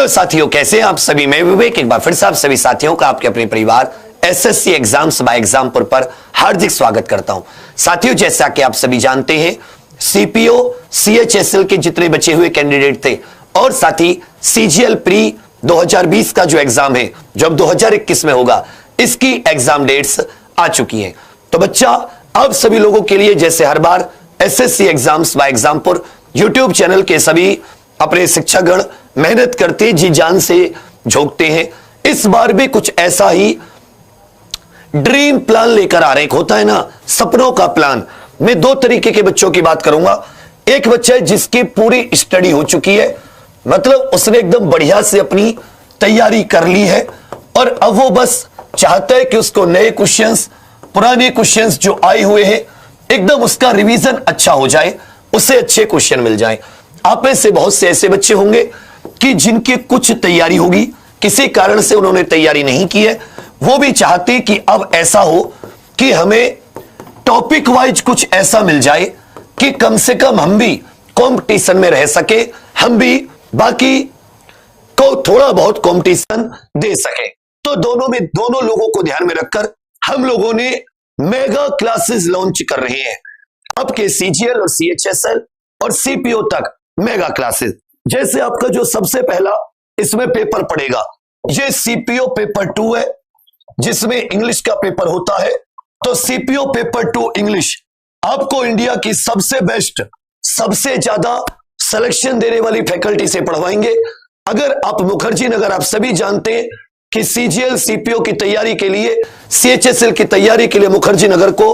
Hello साथियों, कैसे हैं आप सभी। मैं विवेक एक बार फिर से आप सभी साथियों का आपके अपने परिवार एसएससी एग्जाम्स बाय एग्जामपुर पर हार्दिक स्वागत करता हूं। साथियों, जैसा कि आप सभी जानते हैं, सीपीओ सीएचएसएल के जितने बचे हुए कैंडिडेट थे और साथ ही सीजीएल प्री 2020 का जो एग्जाम है, जो अब 2021 में होगा, इसकी एग्जाम डेट्स आ चुकी हैं। तो बच्चा, अब सभी लोगों के लिए जैसे हर बार SSC exams by Exampur YouTube channel के सभी अपने शिक्षकगण मेहनत करते जी जान से झोंकते हैं, इस बार भी कुछ ऐसा ही ड्रीम प्लान लेकर आ रहे हैं। होता है ना, सपनों का प्लान। मैं दो तरीके के बच्चों की बात करूंगा। एक बच्चा है जिसकी पूरी स्टडी हो चुकी है, मतलब उसने एकदम बढ़िया से अपनी तैयारी कर ली है और अब वो बस चाहता है कि उसको नए क्वेश्चंस, पुराने क्वेश्चंस जो आए हुए हैं, एकदम उसका रिवीजन अच्छा हो जाए, उसे अच्छे क्वेश्चन मिल जाए। आप में से बहुत से ऐसे बच्चे होंगे कि जिनकी कुछ तैयारी होगी, किसी कारण से उन्होंने तैयारी नहीं की है, वो भी चाहते कि अब ऐसा हो कि हमें टॉपिक वाइज कुछ ऐसा मिल जाए कि कम से कम हम भी कंपटीशन में रह सके, हम भी बाकी को थोड़ा बहुत कंपटीशन दे सके। तो दोनों लोगों को ध्यान में रखकर हम लोगों ने मेगा क्लासेस लॉन्च कर रहे हैं। अब के सीजीएल और सीएचएसएल और सीपीओ तक मेगा क्लासेस। जैसे आपका जो सबसे पहला इसमें पेपर पड़ेगा, ये सीपीओ पेपर 2 है, जिसमें इंग्लिश का पेपर होता है। तो सीपीओ पेपर 2 इंग्लिश आपको इंडिया की सबसे बेस्ट, सबसे ज्यादा सिलेक्शन देने वाली फैकल्टी से पढ़वाएंगे। अगर आप मुखर्जी नगर, आप सभी जानते हैं कि सीजीएल सीपीओ की तैयारी के लिए, सीएचएसएल की तैयारी के लिए मुखर्जी नगर को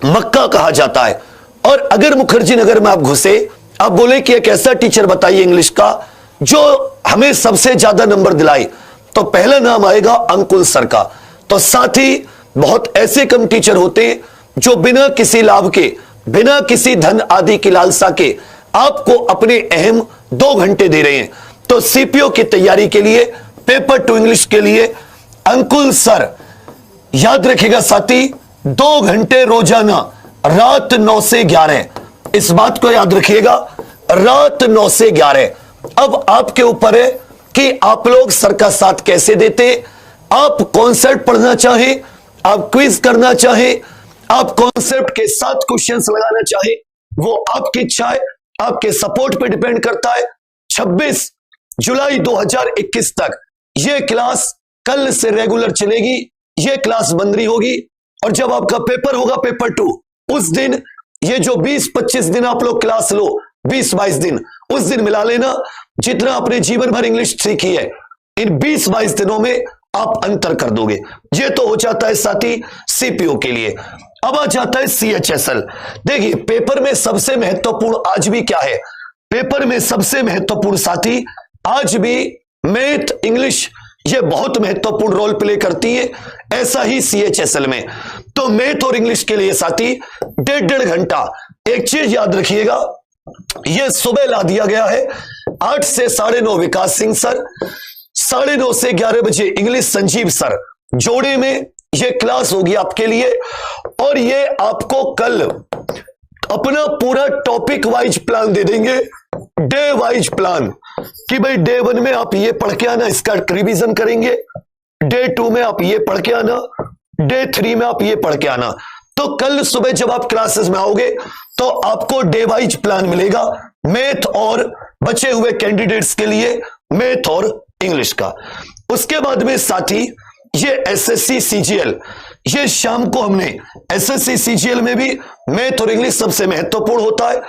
मक्का कहा जाता है। और अगर मुखर्जी नगर में आप घुसे, आप बोले कि एक ऐसा टीचर बताइए इंग्लिश का जो हमें सबसे ज्यादा नंबर दिलाए, तो पहला नाम आएगा अंकुल सर का। तो साथ ही बहुत ऐसे कम टीचर होते हैं जो बिना किसी लाभ के, बिना किसी धन आदि की लालसा के आपको अपने अहम 2 घंटे दे रहे हैं। तो सीपीओ की तैयारी के लिए, पेपर 2 इंग्लिश के लिए अंकुल सर, याद रखिएगा साथी, 2 घंटे रोजाना रात 9 से 11, इस बात को याद रखिएगा, रात 9 से 11। अब आपके ऊपर है कि आप लोग सर का साथ कैसे देते। आप कॉन्सेप्ट पढ़ना चाहें, आप क्विज करना चाहें, आप कॉन्सेप्ट के साथ क्वेश्चंस लगाना चाहें, वो आपकी इच्छा है, आपके सपोर्ट पे डिपेंड करता है। 26 जुलाई 2021 तक ये क्लास कल से रेगुलर चलेगी, ये क्लास बंद नहीं होगी। और जब आपका पेपर होगा पेपर 2, उस दिन ये जो 20-25 दिन आप लोग क्लास लो, 20-22 दिन, उस दिन मिला लेना जितना आपने जीवन भर इंग्लिश सीखी है, इन 20-22 दिनों में आप अंतर कर दोगे। ये तो हो जाता है साथी सीपीओ के लिए। अब आ जाता है सीएचएसएल। देखिए, पेपर में सबसे महत्वपूर्ण आज भी क्या है, पेपर में सबसे महत्वपूर्ण साथी आज भी मैथ, इंग्लिश, ये बहुत महत्वपूर्ण रोल प्ले करती है। ऐसा ही सीएचएसएल में तो मैथ और इंग्लिश के लिए साथी 1.5 घंटा। एक चीज याद रखिएगा, यह सुबह ला दिया गया है 8 से 9:30 विकास सिंह सर, 9:30 से 11 बजे इंग्लिश संजीव सर, जोड़े में यह क्लास होगी आपके लिए। और ये आपको कल अपना पूरा टॉपिक वाइज प्लान दे देंगे, डे वाइज प्लान, कि भाई डे 1 में आप ये पढ़ के आना, इसका रिवीजन करेंगे, डे 2 में आप ये पढ़ के आना, डे 3 में आप ये पढ़ के आना। तो कल सुबह जब आप क्लासेस में आओगे तो आपको डे वाइज प्लान मिलेगा, मैथ और बचे हुए कैंडिडेट्स के लिए मैथ और इंग्लिश का। उसके बाद में साथी ये एसएससी सीजीएल, ये शाम को हमने एसएससी सीजीएल में भी मैथ और इंग्लिश सबसे महत्वपूर्ण होता है।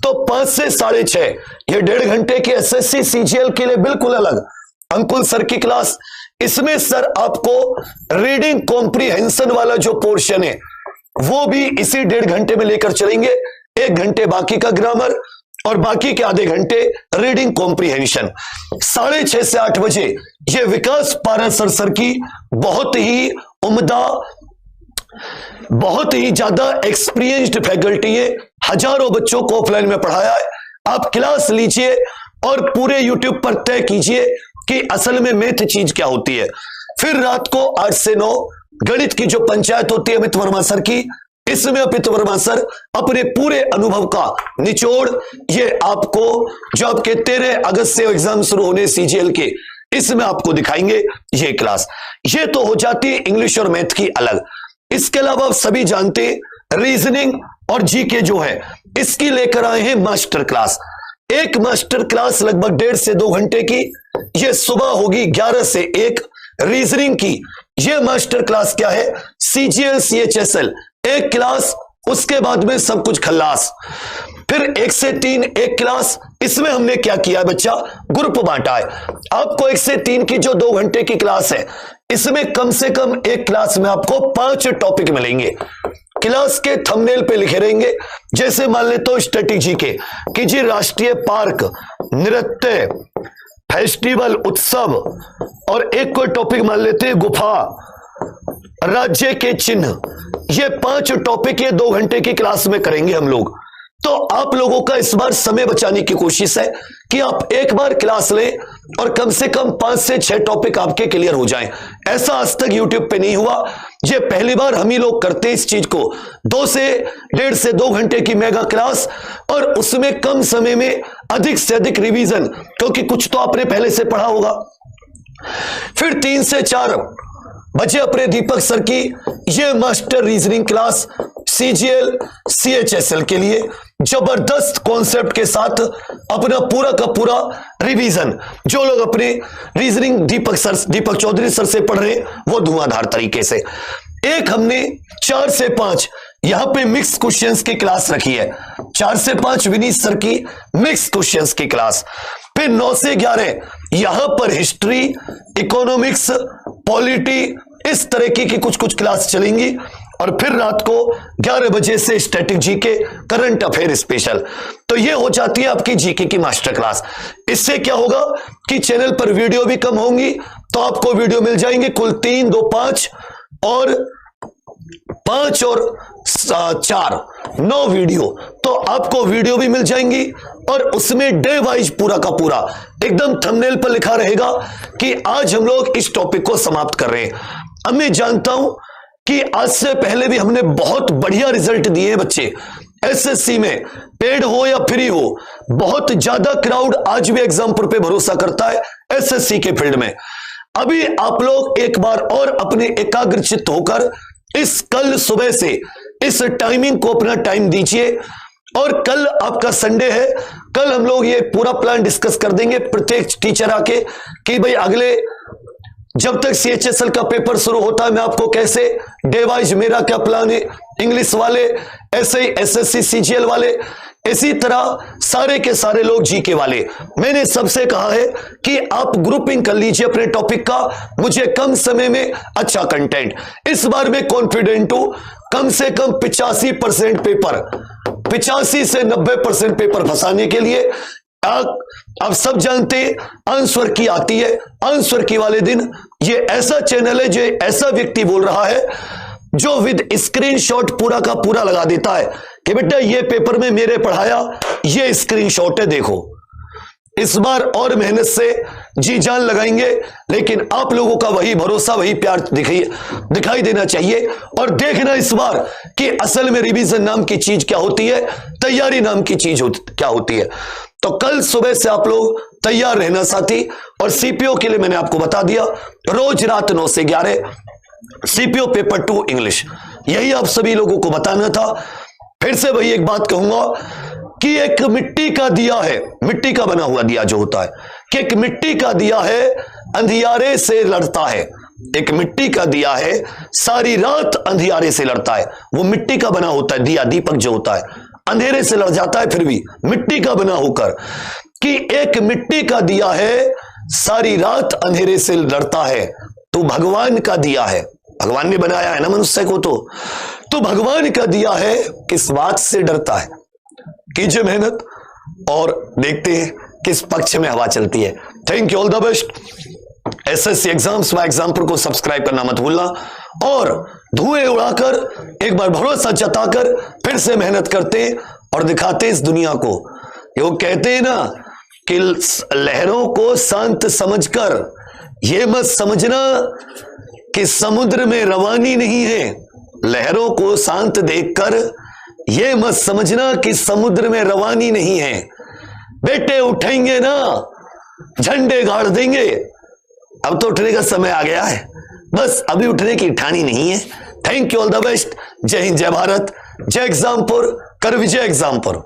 तो 5 से 6:30 ये 1.5 घंटे की एसएससी सीजीएल के लिए बिल्कुल अलग अंकुल सर की क्लास। इसमें सर आपको रीडिंग कॉम्प्रिहेंशन वाला जो पोर्शन है वो भी इसी 1.5 घंटे में लेकर चलेंगे। 1 घंटे बाकी का ग्रामर और बाकी के आधे घंटे रीडिंग कॉम्प्रिहेंशन। 6:30 से 8 बजे ये विकास पारासर सर की बहुत ही उम्दा, बहुत ही ज्यादा एक्सपीरियंस्ड फैकल्टी है, हजारों बच्चों को ऑफलाइन में पढ़ाया है। आप क्लास लीजिए और पूरे यूट्यूब पर तय कीजिए कि असल में मैथ चीज क्या होती है। फिर रात को 8 से 9 गणित की जो पंचायत होती है अमित वर्मा सर की, इसमें अपित वर्मा सर अपने पूरे अनुभव का निचोड़ ये आपको जो आपके 13 अगस्त से एग्जाम शुरू होने सीजीएल के, इसमें आपको दिखाएंगे ये क्लास। ये तो हो जाती है इंग्लिश और मैथ की अलग। इसके अलावा आप सभी जानते रीजनिंग और जीके जो है इसकी लेकर आए हैं मास्टर क्लास। एक मास्टर क्लास लगभग 1.5 से 2 घंटे की, ये सुबह होगी 11 से 1 रीजनिंग की। ये मास्टर क्लास क्या है, सीजीएल सीएचएसएल एक क्लास, उसके बाद में सब कुछ खल्लास। फिर 1 से 3 एक क्लास, इसमें हमने क्या किया बच्चा, ग्रुप बांटा है। आपको 1 से 3 की जो 2 घंटे की क्लास है, इसमें कम से कम एक क्लास में आपको 5 टॉपिक मिलेंगे। क्लास के थंबनेल पे लिखे रहेंगे, जैसे मान ले तो स्ट्रेटेजी के कि जी राष्ट्रीय पार्क, नृत्य, फेस्टिवल, उत्सव, और एक कोई टॉपिक मान लेते हैं गुफा, राज्य के चिन्ह। ये 5 टॉपिक ये 2 घंटे की क्लास में करेंगे हम लोग। तो आप लोगों का इस बार समय बचाने की कोशिश है कि आप एक बार क्लास लें और कम से कम 5 से 6 टॉपिक आपके क्लियर हो जाएं। ऐसा आज तक यूट्यूब पे नहीं हुआ, ये पहली बार हम ही लोग करते हैं इस चीज को। 2 से 1.5 से 2 घंटे की मेगा क्लास, और उसमें कम समय में अधिक से अधिक रिवीजन, क्योंकि कुछ तो आपने पहले से पढ़ा होगा। फिर 3 से 4 बजे अपने दीपक सर की ये master reasoning class CGL CHSL के लिए जबरदस्त कॉन्सेप्ट के साथ अपना पूरा का पूरा रिवीजन। जो लोग अपने रीजनिंग दीपक चौधरी सर से पढ़ रहे हैं वो धुआंधार तरीके से। एक हमने 4 से 5 यहां पे मिक्स क्वेश्चंस की क्लास रखी है, 4 से 5 विनीत सर की मिक्स क्वेश्चंस की क्लास। फिर 9 से 11 यहां पर हिस्ट्री, इकोनॉमिक्स, पॉलिटी, इस तरह की कुछ क्लास चलेंगी। और फिर रात को 11 बजे से static GK, current affair special. तो ये हो जाती है आपकी जीके की मास्टर क्लास। इससे क्या होगा कि चैनल पर वीडियो भी कम होंगी, तो आपको वीडियो मिल जाएंगे कुल 3, 2, 5 और 5 और 4 9 वीडियो। तो आपको वीडियो भी मिल जाएंगी, और उसमें डे वाइज पूरा का पूरा एकदम थंबनेल पर लिखा रहेगा कि आज हम लोग इस टॉपिक को समाप्त कर रहे हैं। अब मैं जानता हूं कि आज से पहले भी हमने बहुत बढ़िया रिजल्ट दिए हैं बच्चे एसएससी में, पेड हो या फ्री हो। बहुत ज्यादा क्राउड आज भी एग्जाम्पल पे भरोसा करता है एसएससी के फील्ड में। अभी आप लोग एक बार और अपने एकाग्रचित्त होकर इस कल सुबह से इस टाइमिंग को अपना टाइम दीजिए। और कल आपका संडे है, कल हम लोग ये पूरा प्लान डिस्कस कर देंगे प्रत्येक टीचर आके कि भाई अगले जब तक सीएचएसएल का पेपर शुरू होता है मैं आपको कैसे डे वाइज मेरा क्या प्लान है, इंग्लिश वाले ऐसे ही एसएससी सीजीएल वाले, इसी तरह सारे के सारे लोग जीके वाले। मैंने सबसे कहा है कि आप ग्रुपिंग कर लीजिए अपने टॉपिक का, मुझे कम समय में अच्छा कंटेंट। इस बार मैं कॉन्फिडेंट हूं, कम से कम 85% पेपर, 85 से 90% पेपर फंसाने के लिए। आप सब जानते हैं आंसर की आती है, आंसर की वाले दिन ये ऐसा चैनल है जो ऐसा व्यक्ति बोल रहा है जो विद स्क्रीनशॉट पूरा का पूरा लगा देता है कि बेटा ये पेपर में मेरे पढ़ाया, ये स्क्रीनशॉट है देखो। इस बार और मेहनत से जी जान लगाएंगे, लेकिन आप लोगों का वही भरोसा, वही प्यार दिखाई देना चाहिए। और देखना इस बार कि असल में रिवीजन नाम की चीज क्या होती है, तैयारी नाम की चीज क्या होती है। तो कल सुबह से आप लोग तैयार रहना साथी। और सीपीओ के लिए मैंने आपको बता दिया, रोज रात 9 से 11 सीपीओ पेपर 2 इंग्लिश, यही आप सभी लोगों को बताना था। फिर से वही एक बात कहूंगा कि एक मिट्टी का दिया है, मिट्टी का बना हुआ दिया जो होता है, कि एक मिट्टी का दिया है अंधियारे से लड़ता है। एक मिट्टी का दिया है सारी रात अंधियारे से लड़ता है। वो मिट्टी का बना होता है दिया, दीपक जो होता है अंधेरे से लड़ जाता है, फिर भी मिट्टी का बना होकर, कि एक मिट्टी का दिया है सारी रात अंधेरे से लड़ता है। तो भगवान का दिया है, भगवान ने बनाया है ना मनुष्य को, तो भगवान का दिया है किस बात से डरता है। कीजिए मेहनत और देखते हैं किस पक्ष में हवा चलती है। Thank you, all the best. SSC exams व एग्जाम्पल को सब्सक्राइब करना मत भूलना, और धुएं उड़ाकर एक बार भरोसा जताकर फिर से मेहनत करते और दिखाते इस दुनिया को। वो कहते हैं ना कि लहरों को शांत समझकर ये मत समझना कि समुद्र में रवानी नहीं है, लहरों को शांत देखकर यह मत समझना कि समुद्र में रवानी नहीं है। बेटे उठेंगे ना, झंडे गाड़ देंगे। अब तो उठने का समय आ गया है, बस अभी उठने की ठानी नहीं है। Thank you, all the best. जय हिंद, जय भारत, जय एग्जामपुर, कर विजय एग्जामपुर।